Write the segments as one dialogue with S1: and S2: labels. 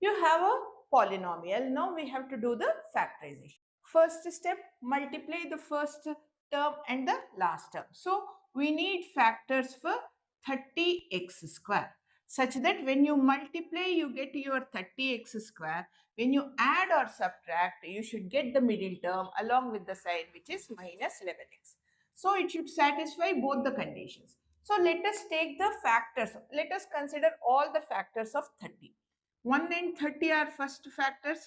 S1: You have a polynomial. Now we have to do the factorization. First step, multiply the first term and the last term. So we need factors for 30x square such that when you multiply, you get your 30x square. When you add or subtract, you should get the middle term along with the sign, which is minus 11x. So it should satisfy both the conditions. So let us take the factors. Let us consider all the factors of 30. 1 and 30 are first factors.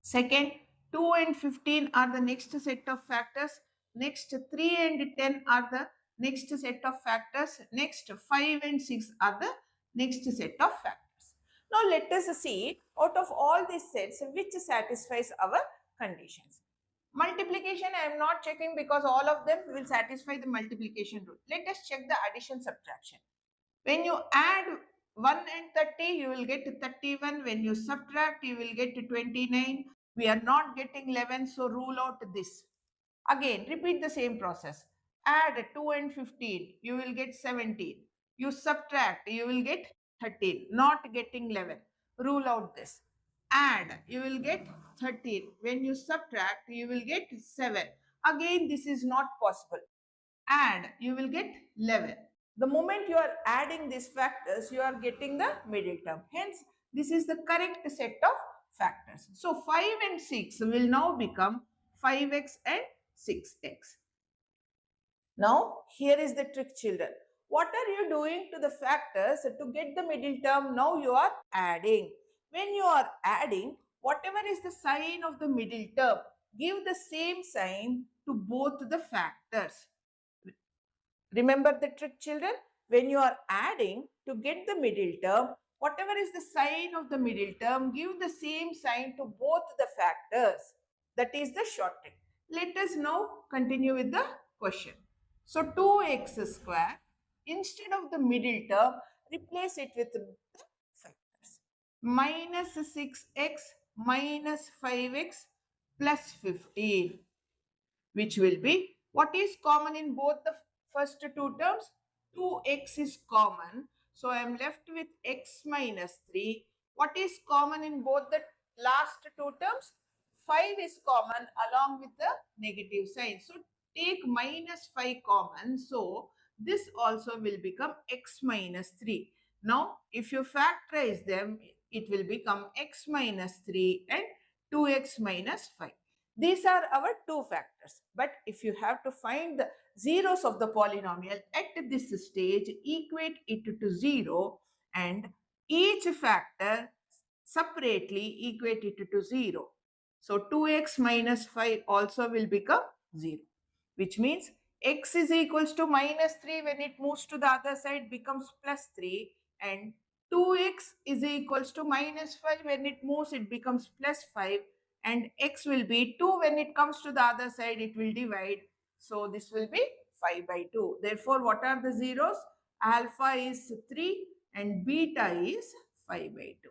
S1: Second, 2 and 15 are the next set of factors. Next, 3 and 10 are the next set of factors. Next, 5 and 6 are the next set of factors. Now, let us see out of all these sets which satisfies our conditions. Multiplication, I am not checking because all of them will satisfy the multiplication rule. Let us check the addition subtraction. When you add 1 and 30, you will get 31. When you subtract, you will get 29. We are not getting 11, so rule out this. Again, repeat the same process. Add 2 and 15, you will get 17. You subtract, you will get 13. Not getting 11. Rule out this. Add, you will get 13. When you subtract, you will get 7. Again, this is not possible. Add, you will get 11. The moment you are adding these factors, you are getting the middle term. Hence, this is the correct set of factors. So, 5 and 6 will now become 5x and 6x. Now, here is the trick, children. What are you doing to the factors to get the middle term? Now you are adding. When you are adding, whatever is the sign of the middle term, give the same sign to both the factors. Remember the trick, children? When you are adding to get the middle term, whatever is the sign of the middle term, give the same sign to both the factors. That is the short trick. Let us now continue with the question. So 2x square, instead of the middle term, replace it with the factors. Minus 6x minus 5x plus 15, which will be, what is common in both the first two terms? 2x is common. So I am left with x minus 3. What is common in both the last two terms? 5 is common along with the negative sign. So take minus 5 common. So this also will become x minus 3. Now if you factorize them, it will become x minus 3 and 2x minus 5. These are our two factors. But if you have to find the zeros of the polynomial at this stage, equate it to 0 and each factor separately equate it to 0. So 2x minus 5 also will become 0, which means x is equals to minus 3 when it moves to the other side becomes plus 3, and 2x is equals to minus 5 when it moves it becomes plus 5, and x will be 2 when it comes to the other side it will divide. So this will be 5 by 2. Therefore, what are the zeros? Alpha is 3 and beta is 5 by 2.